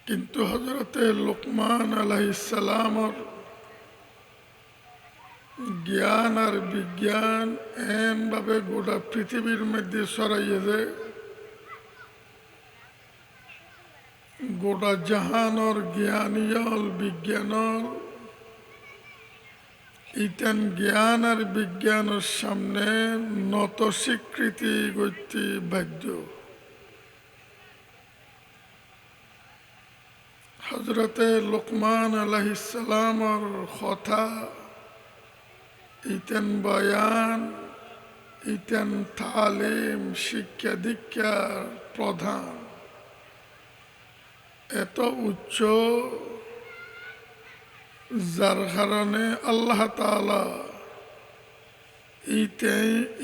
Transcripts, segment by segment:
কিন্তু হজরতে লোকমান আলাইহিস সালামর জ্ঞান আর বিজ্ঞান এমনভাবে গোটা পৃথিবীর মধ্যে ছড়াইয়ে যায়, গোটা জাহানর জ্ঞানীয়ল বিজ্ঞানল ইতেন জ্ঞান আর বিজ্ঞানের সামনে নত স্বীকৃতি গতি বাধ্য। হজরতে লোকমান আলাইহিস সালামর কথা ইতেন বয়ান ইতেন তালিম শিক্ষা দীক্ষার প্রধান এত উচ্চ, যার কারণে আল্লাহ তাআলা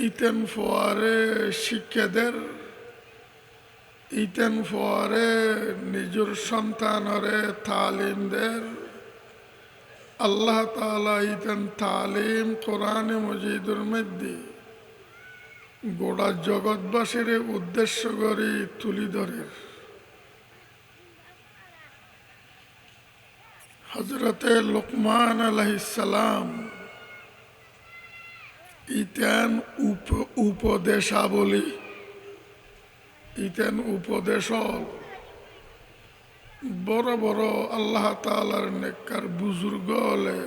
ইতেন ফোয়ারে শিক্ষাদের ইতেন ফোয়ারে নিজের সন্তানরে তালিমদের আল্লাহ তাআলা ইতেন তালিম কোরআনে মজিদুর মধ্যে গোটা জগৎবাসীর উদ্দেশ্য করে তুলি ধরে। হজরতে লোকমান আলাইহিস সালাম ইতেন উপদেশাবলী ইতেন উপদেশল বড় বড় আল্লাহ তাআলার নেককার বুজুর্গ হলে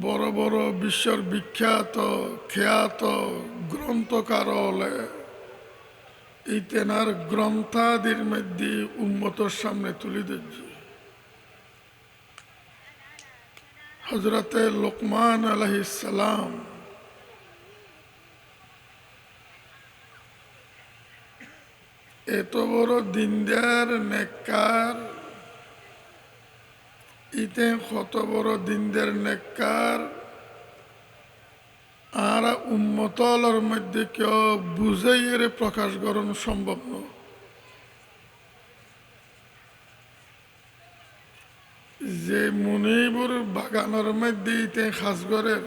বড় বড় বিশ্বর বিখ্যাত খ্যাত গ্রন্থকার হলে ইতেনার গ্রন্থাদির মধ্যে উম্মতর সামনে তুলে দিচ্ছি। হজরতে লোকমান আলাইহিস সালাম এত বড় দিনদার নেককার ইতে কত বড় দিনদার নেককার আর উম্মতলর মধ্যে কেউ বুঝাইয়ের প্রকাশ করণ সম্ভব নয়। যে মুনিবুর বাগানের মধ্যে ইতে খাসগরের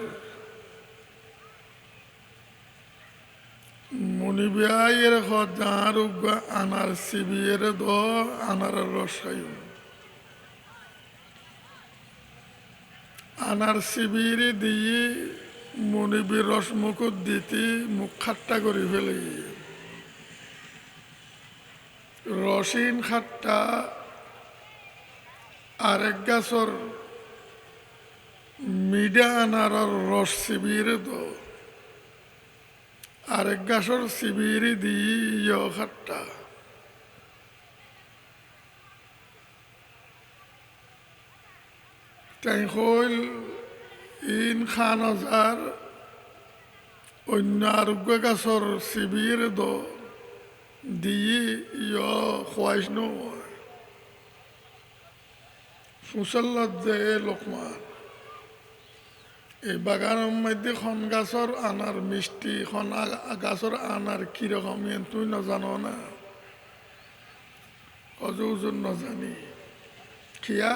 মুনিবিয়াইয়ের হার আনার সিবিয়ের দ আনার রসাই আনার শিবির দিয়ে মনিবির রস মুকুট দিতে মুখ খাট্টা করে ফেলে রসিন খাট্টা আরেক গাছর মিডা আনার রস শিবির দো আরেক গাছর শিবির দিয়ে খাট্টা তাই হইল ইন খান হাজার অন্য আরোগ্য গাছর শিবির দো দিয়ে খোয়াইশ নয় ফুসল্লত যে লোকমান এই বাগানের মধ্যে খন গাছর আনার মিষ্টি খন গাছর আনার কিরকম তুই না জানো না অজুজন না জানি খিয়া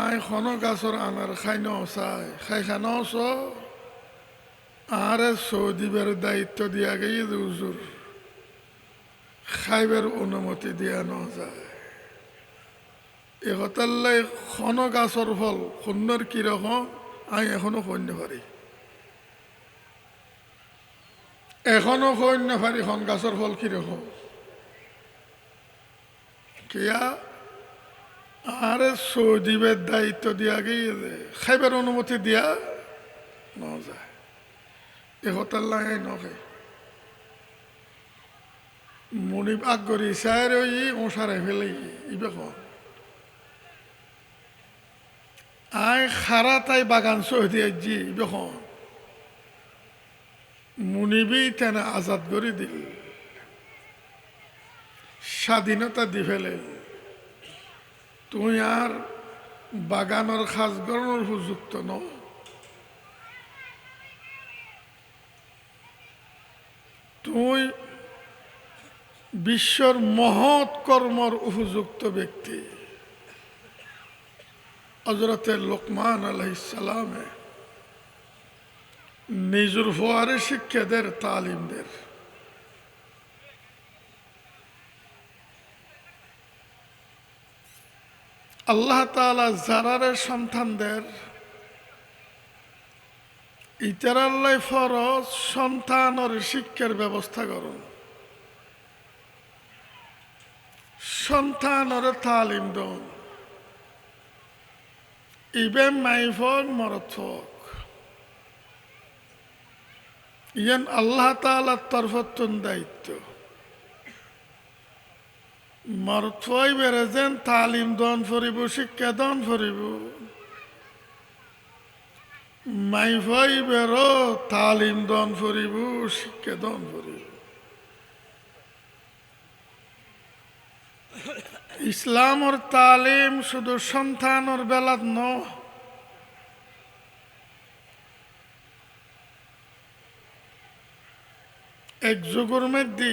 আয় খন গাছর আনার খাই নাই খাই খানো চ আরে সৌদিবের দায়িত্ব দিয়া গেই যে হুজুর খাইবার অনুমতি দিয়া ন যায় এহতাল্লাই খন গাছর ফল সুন্দর কিরকম আমি এখনো সৈন্য পারি এখনো সৈন্য পারি খন গাছর ফল কিরকম কিয়া আরে সৌদিবের দায়িত্ব দিয়া গিয়ে খাইবার অনুমতি দিয়া ন যায় এহতাল্লাই নখাই মনিব আগরি চাই রই ওসারে ফেলে ইবে কম আয় খারা তাই বাগান সহদি জি যখন মুনিবি তেনা আজাদ করে দিল স্বাধীনতা দি ফেলে তুই আর বাগানের খাস গরণের উপযুক্ত ন তুই বিশ্বর মহৎ কর্মর উপযুক্ত ব্যক্তি। হজরতে লোকমান আলাইহিস সালামে নিজের ফোয়ারে শিক্ষাদের তালিমদের আল্লাহ তাআলা যারারে সন্তানদের ইতারাল্লাই ফরজ সন্তানের শিক্ষার ব্যবস্থা করুন, সন্তানের তালিম দন, ইবে মাইফক মরথক ইয়ান আল্লাহ তাআলার তরফতুন দায়িত্ব। মরথই বেড়েছেন তালিম দন ফরিব, শিক্ষা দন ফরিব, মাইফই বেরো তালিম দন ফরিব, শিক্ষা দন ফরিব। ইসলামর তালিম শুধু সন্তানর বেলাত ন, এক যুগের মধ্যে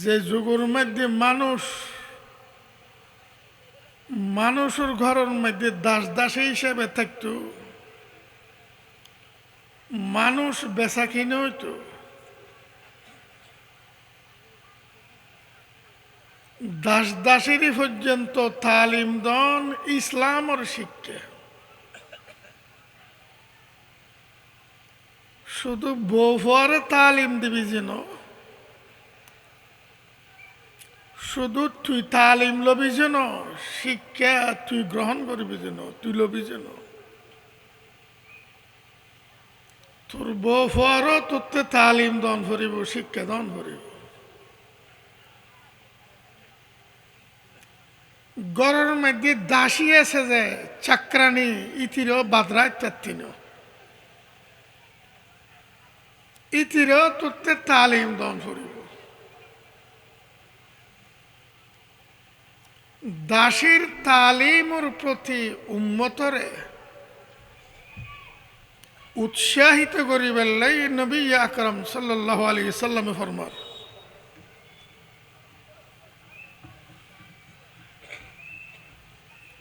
যে যুগের মধ্যে মানুষের ঘরের মধ্যে দাস দাসী হিসেবে থাকতো, মানুষ বেচা কিনে হইতো, দাস দাসীরই পর্যন্ত তালিম দন ইসলামর শিক্ষা। শুধু বউ ফুয়ারে তালিম দিবি যেন, শুধু তুই তালিম লবি যেন, শিক্ষা তুই গ্রহণ করবি যেন, তুই লবি যেন, তোর বউ ফুয়ারও তোরতে তালিম দন করিব, শিক্ষা দন করিব। গরের মধ্যে দাসী আছে যে চাকরানি, ইতিরও বাদরায় চাত্তিন, ইতিরও তোরতে তালিম দন করিব। দাসীর তালিমর প্রতি উম্মতরে উৎসাহিত করিবার লাই নবী আকরাম সাল্লাল্লাহু আলাইহি সাল্লামে ফরমান,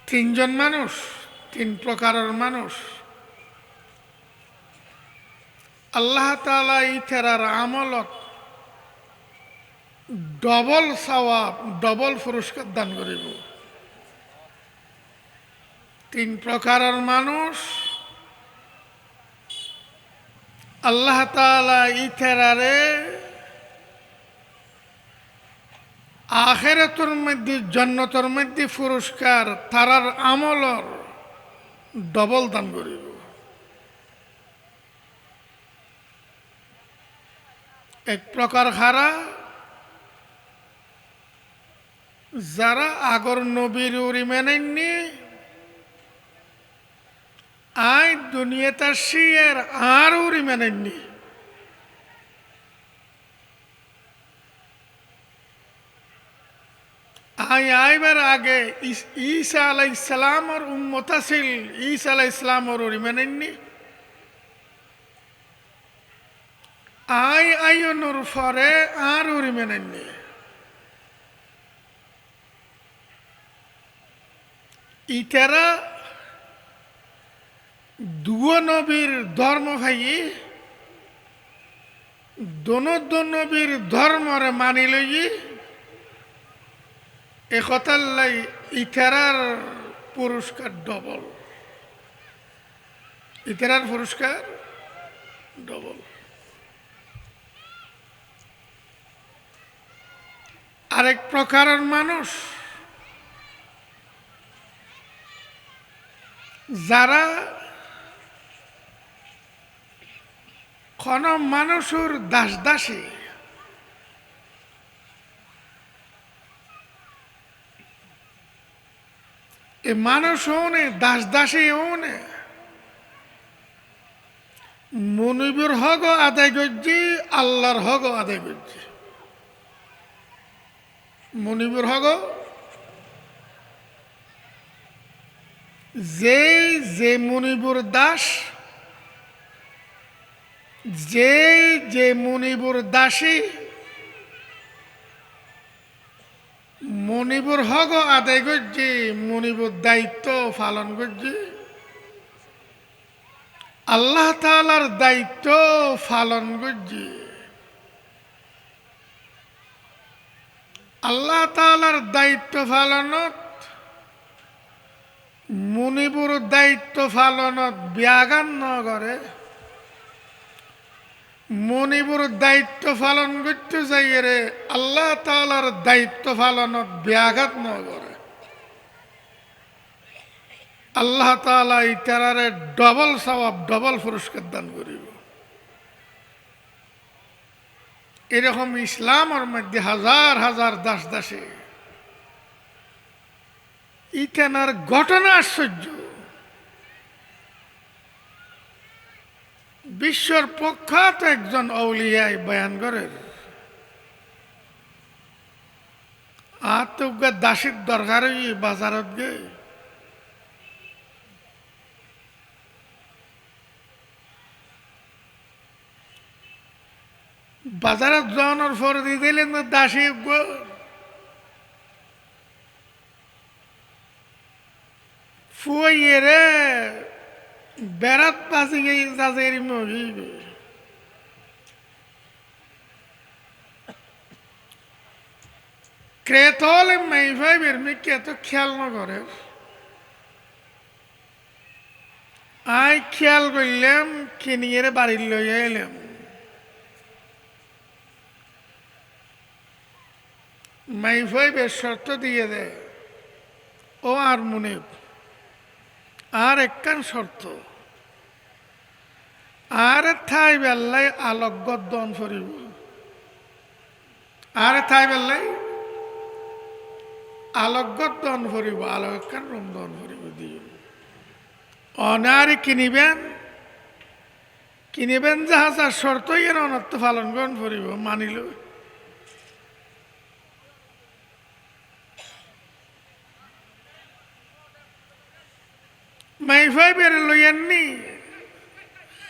তিনজন মানুষ, তিন প্রকারের মানুষ আল্লাহ তাআলা ইতারার আমলত ডবল সওয়াব, ডবল পুরস্কার দান করিব। তিন প্রকারের মানুষ আল্লাহ তাআলা ইতারারে আখিরাতের মধ্যে জান্নাতের মধ্যে পুরস্কার তারার আমলর ডবল দান করিব। এক প্রকার খারা যারা আগর নবীর উরি মেনেননি, আই দুনিয়াতে শিয়ের আর উরি মেনেননি, আইবার আগে ঈসা আলাইহিস সালামর উম্মত আছিল, ঈসা আলাইহিস সালামর উরি মেনেননি, আইয়নুর পরে আর উরি মেনেননি। ইতারা দুও নবীর ধর্ম ভাই, দোনো নবীর ধর্মরে মানি লই, একথার লাই ইতারার পুরস্কার ডবল, ইতারার পুরস্কার ডবল। আরেক প্রকারের মানুষ যারা কোন মানুষের দাস দাসী, এ মানুষ হনে দাস দাসী হনে মনিবুর হক আদায় করছি, আল্লাহর হক আদায় করছি। মনিবুর হক যে মনিবুর দাস, যে মনিবুর দাসী, মনিবুর হক আদায় করছি, মনিবুর দায়িত্ব পালন করছি, আল্লাহ তাআলার দায়িত্ব পালন করছি। আল্লাহ তাআলার দায়িত্ব পালনত মুনিবুর দায়িত্ব পালনত ব্যাঘাত নগরে মনিবুর দায়িত্ব পালন করতে যাই রে আল্লাহ তাআলার দায়িত্ব পালনত ব্যাঘাত নগরে আল্লাহ তাআলা ইতারারে ডবল সওয়াব ডবল পুরস্কার দান করিব। এরকম ইসলামের মধ্যে হাজার হাজার দাস দাসে ইতানার ঘটনা আশ্চর্য। বিশ্বর প্রখ্যাত একজন আউলিয়ায় বয়ান করেন আতজ্ঞা দাসের দরকার বাজারত গে বাজারত যাওয়ানোর পর দিয়ে দিলেন দাসী ফুয়ে রে বেড়াত পাশে গিয়ে যাদের মহি ক্রেতল মাইফাই বের মিকে এত খেয়াল না করে আই খেয়াল করলাম কিনিয়ে বাড়ির লইয়া এলাম মাইফাই বের শর্ত দিয়ে দেয় ও আর মনে আর একখান শর্ত আর ঠাই বেল্লাই আলোকগত দন করিব আর ঠাই বেল্লাই আলোকগত দন করিব আলোক একখান রুম দন করিব দিও অনারে কিনিবেন যাহা শর্ত এর অনর্থ পালন গ্রহণ করিব মানিল মাইফাই বেড়ে লইয়াননি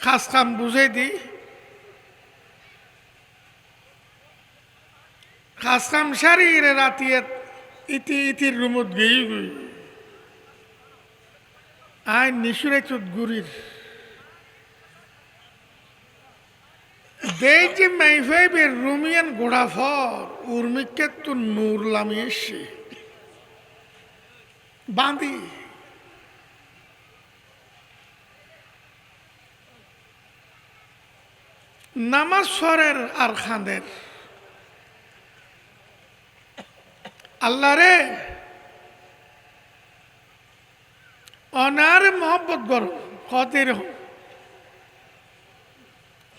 খাস কাম বুঝাই দি খাস কাম সারি রে রাতিয়ে ইতির রুমত গেই গই আই নিশুরে চুত গুরির দেই যে মাইফাই বের রুমিয়ান গোড়া ফর উর্মিকে তো নূর লামি এসে বাঁধি নামাজ সরের আর খাঁদের আল্লাহ রে অনারে মহব্বত করো কতের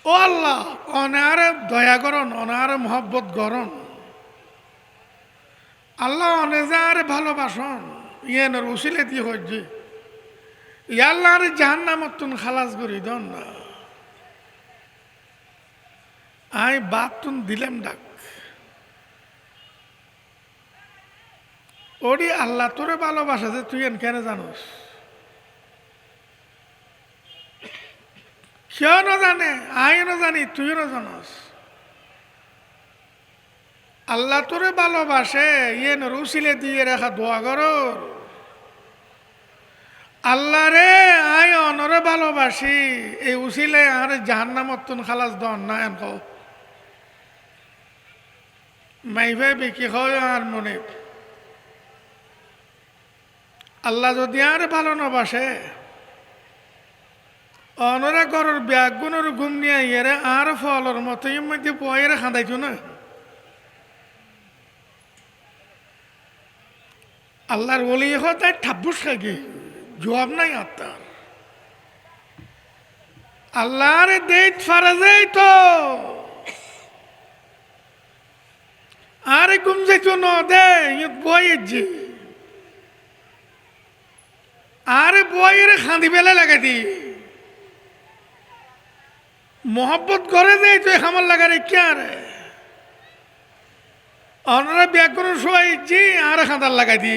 ও আল্লাহ অনারে দয়া করন অনারে মহব্বত করন আল্লাহ অনেজারে ভালোবাসন ইয়েনের উসিলে দিয়ে হচ্ছে ইয়াল্লাহ রে জাহান্নামত তুন খালাস করি দন না আই বাদ তুন দিলাম ডাক ওরি আল্লাহ তোরে ভালোবাসা যে তুই কেন জানোস কেউ না জানে আইও না জানি তুইও না জানোস আল্লাহ তোরে ভালোবাসে ইয়ে রুসিলে দিয়ে রেখা দোয়া করো আল্লাহ রে আই অনরে ভালোবাসি এই উসিলে আর জাহান্নামত তুন খালাস দন না এন কও মাইভাই বিকি হয় আর মনে আল্লাহ যদি আর ভালো না বাসে অনরা ঘরের ব্যাগুনের ঘুম নিয়ে ইয়েরে আর ফলর মতোই মধ্যে বয়ের খাঁদাইছ না আল্লাহর বলি তাই ঠাব্বুস খাকি জবাব নাই আত্মার আল্লাহর দেখ ফারাজাই তো আরে ঘুম যাইতো ন দে বইয়ের যে আরে বইয়ের খাঁদি বেলা লাগাই দি মোহব্বত করে দেয় তুই খামার লাগারে কে আরে অনরা ব্যাকরণ সবাই যে আর খাঁদার লাগাই দি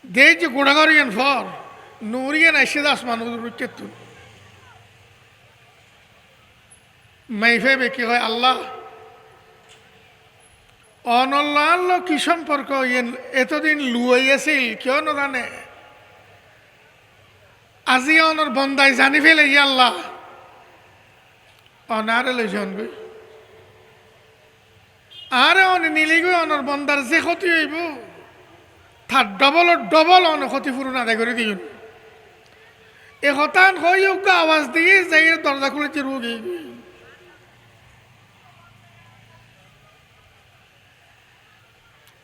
দেই যে গোড়াগরিয়ান ফর নুরিয়ান এসে দাস মানুষ তুন মাইফে কি হয় আল্লাহ অনল্লাহ কি সম্পর্ক এতদিন লুয়াইয়াছিল কেউ না জানে আজি অনর বন্দায় জানি ফেলে আল্লাহ অনারে লইছন গই আরে অনে নিলি গই অনর বন্দার যে ক্ষতি হইব তার ডবল অন ক্ষতিপূরণ আদায় করে দিন এ হতান হই আওয়াজ দিয়ে যাই দরজা খুলেছে রোগী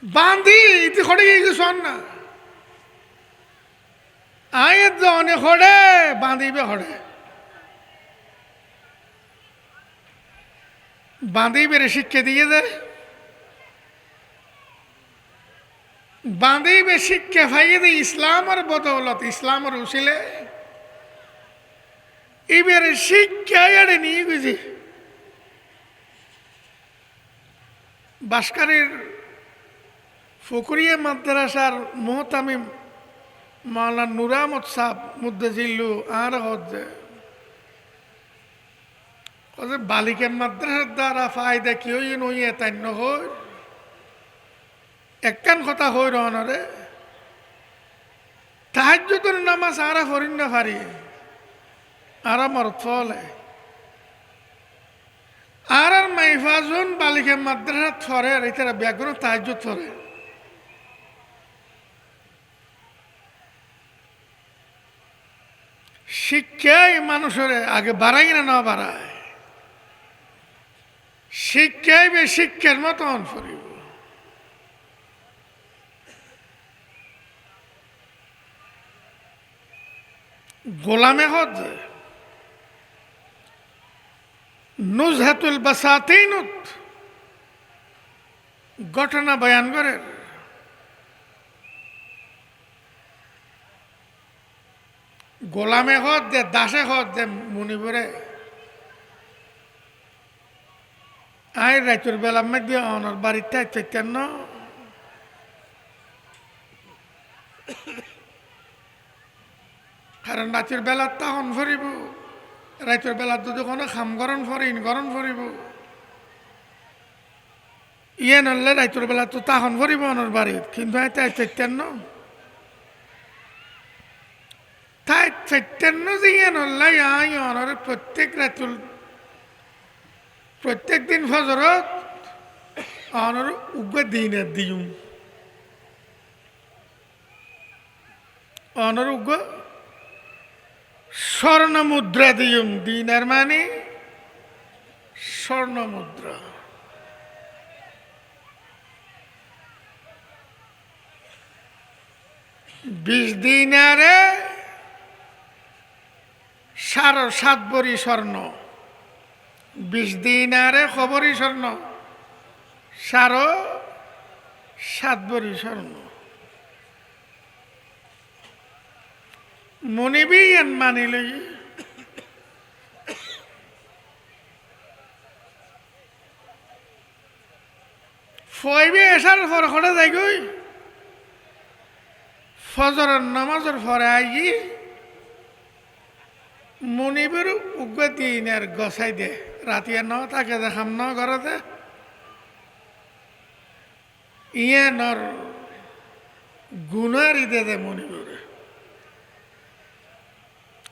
বান্ধি ইতি খড়ে গিয়ে শোন না আয়ের যে অনেক খড়ে বাঁধিবে খড়ে বাঁধিবে শিক্ষা দিয়ে দে বাঁধিবে শিক্ষা ফাইয়ে দে ইসলামের বদৌলত ইসলামের উসিলে এবারে শিক্ষা এড়ে নিয়ে গেছি বাসকারীর ফকুরিয়া মাদ্রাসার মোহতামিম মাওলানা নূর আহমদ সাহেব মুদ্দাজিল্লু আর হচ্ছে বালিকা মাদ্রাসার দ্বারা ফায়দা কি হই নই তান্য হই একখান কথা হই রহনরে তাহাজ্জুদের নামাজ আরা ফরিন না পারি আর আমার ফলে আর মাইফাজুন বালিকা মাদ্রাসাত ফরে আর এটা ব্যাকরণ তাহাজ্জুদ ফরে শিক্ষাই মানুষের আগে বাড়াই না বাড়ায় শিক্ষাই বে শিক্ষার মতন ফরিব গোলামে হজ নুজহাতুল বাসাতিনুত ঘটনা বয়ান করে গোলামে হজ যে দাসে হজ যে মুনিবরে আই রাইতুর বেলা মধ্যে অনর বাড়িতে চৈতন্য কারণ রাতের বেলা তখন ফরিব রাতের বেলা তো কোনো খাম গরম ফরিব ইয়ে নলে রাতের বেলা তো তখন ফরিব অনর বাড়িত কিন্তু তাই চৈতন্য তাই চৈতন্য যে ইয়ে নল্লা আই অনর প্রত্যেক দিন ফজরত অনর উগ্র দিনের দিম অনর উগ্র স্বর্ণ মুদ্রা দিম দিনের মানে স্বর্ণ মুদ্রা বিশ দিনারে 7.5 ভরি স্বর্ণ 20 দিনারে খবরই স্বর্ণ 7.5 ভরি স্বর্ণ মনিবি মানিল ফইবে এসার পর খড়ে যাই গই ফজরের নামাজের পরে আই মনিবের উগ্র দিনের গছাই দে রাতিয়া ন তাকে দেখাম ন ঘরতে ইয়ে নর গুনারি দে দে মনিবের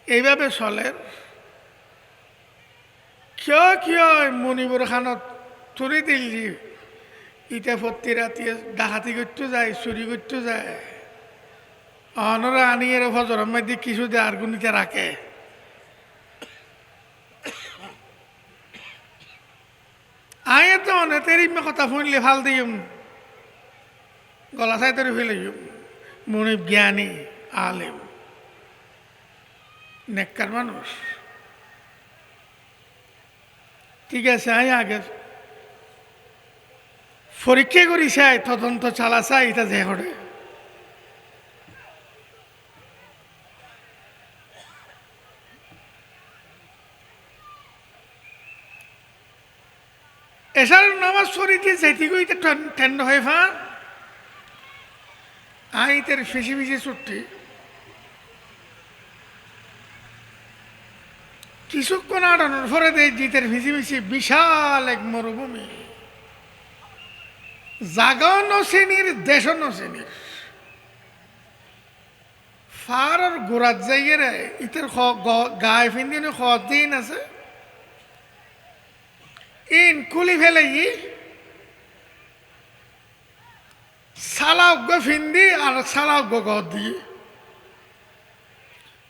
এইভাবে চলে কিয় মনিবুর খানত তুলি দিল্লি ইটা প্রতি রাতি ডাকাতি করতে যায় চুরি করতে যায় অনরা আনিয়ে ফজরের মধ্যে কিছু দিয়ে আর গুনিতে রাখে আয়ে তো অনেতের কথা শুনলে ভাল দিম গলা চাই তরি ফেলে মনিব জ্ঞানী আলেম নেককার মানুষ ঠিক আছে আই আগে পরীক্ষা করি চাই তদন্ত চালা চাই এটা যে করে এসার নামাজ পড়িতে যাইতে গই ঠান্ড হয়ে ফা আই তার ফেসি ফেসি ছুটটি কিছুক্ষণ আটানোর পরে দেয় জিতের ভিসি বিশাল এক মরুভূমি জাগাও নসেনির দেশও নসেনির ফার আর গোড়াত যাইয়ে রে ইতের গায়ে ফিন্দিনে দিন আছে ইন কুলি ফেলে সালা উগ্গ ফিন্দি আর সালা উগ্গ গদ দিয়ে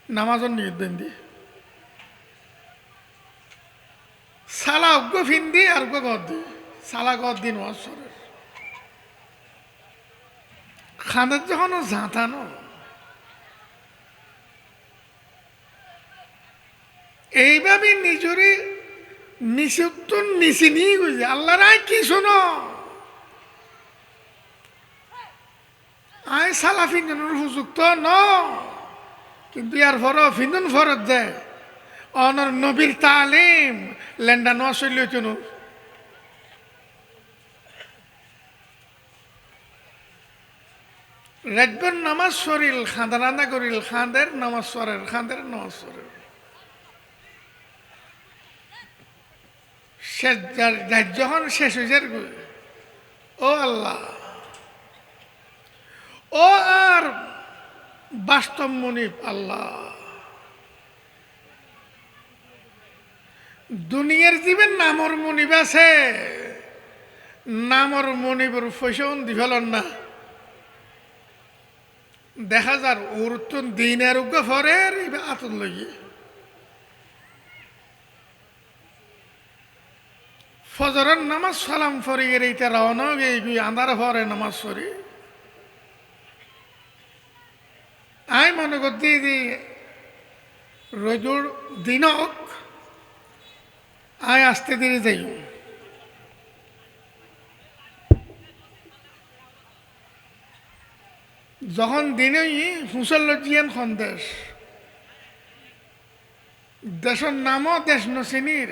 নামাজের নিয়ত দেন দি সালা উগ্গ ফিন্দি আর উগ্গ গদ দি সালা গদ দিন ওয়াসরের খানের যখন ঝাঁথানো এইভাবে নিজরে নিষুত্তর নিচে নিয়ে গেছে আল্লাহ রায় কি শোনো আই সালা ফিন্দনের উপযুক্ত ন কিন্তু ইয়ার ফর ফিন্দন ফরত যায় অনর নবীর তালিম লেন্ডা নোয়া শৈল কেন রাজবর নামাজ সরিল খাঁদারান্দা করিল খাঁদের নামাজ সরের খাঁদের নামাজ সরের শেষ যখন শেষ হয়েছে ও আল্লাহ ও আর বাস্তব মনিব আল্লাহ দুনিয়ার জীবন নামর মনিব আছে নামর মনিবর ফসন দিফেলন না দেখা যার ওর তো দিনের উগ্র ফরের আতন লইয়ে ফজরের নামাজ সালাম ফরি এর এইটা রওনা গিয়ে আন্ধার ফরে নামাজ ফরি আই মনে করতে যে রোজুর দিনক আয় আসতে দিনে যাই যখন দিনেই হুসল জিয়ান সন্দেশ দেশের নামও দেশ নচিনির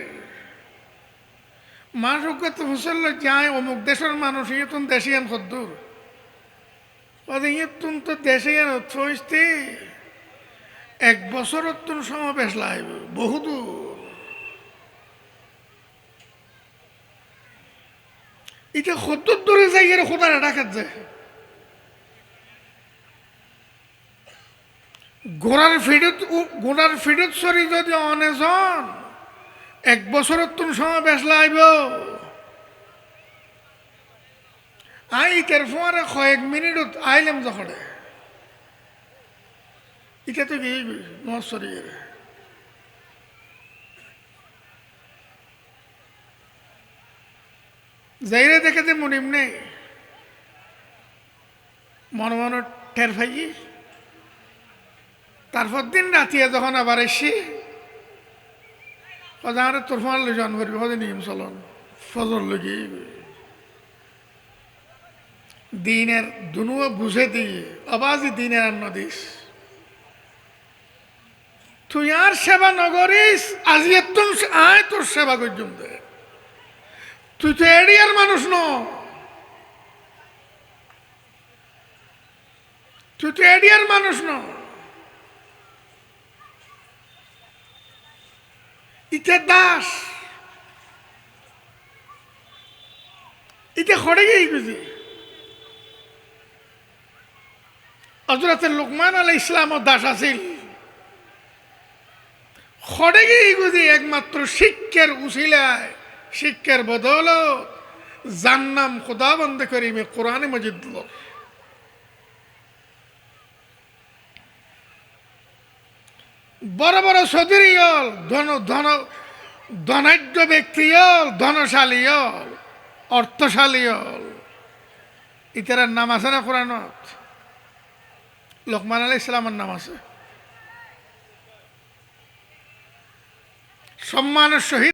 মানুষকে তো হুসল যায় অমুক দেশের মানুষ ইয়েতুন দেশিয়ান সদ্দুর ইয়েতুন তো দেশিয়ান থইতে এক বছরত তোর সমাবেশ লাইব বহুদূর এটা সদ্দুর দূরে যাই এর খোদার ডাকাত যায় ঘোড়ার ফিডত সরি যদি অনেজন এক বছরের তুমি সমাবেশ লাইব আই ইটার ফোয়ারে কয়েক মিনিটত আইলাম যখন এটা তো গিয়ে নসরি যাইরে দেখে যে মনিম নেই মন মন টের পাই তারপর দিন রাতিয়া যখন আবার এসি আরে তোর ফোন জন করবি হজে নিয়ম চলন ফজর লগে দিনের দুনুয়া বুঝে দিয়ে আবাজই দিনের আর নদিস তুই আর সেবা নগরিস আজি একদম আয় তোর সেবা করছুম দে তুই তো এরিয়ার মানুষ ন তুই তো এরিয়ার মানুষ ন ইটা দাস ইটা খড়ে গিয়ে বুঝি হযরত লোকমান আলাইহিস সালাম দাস আছিল খড়ে গিয়ে বুঝি একমাত্র শিক্ষার উসিলায় শিক্ষার বদৌলত জান্নাম খোদাবন্দ করিমে কোরআনে মজিদ বড় বড় সদরি হল ধনাঢ্য ব্যক্তি হল ধনশালী হল অর্থশালী হল ইতার নাম আছে না কোরআনত লোকমান আলাইহিস সালামের নাম আছে সম্মানের সহিত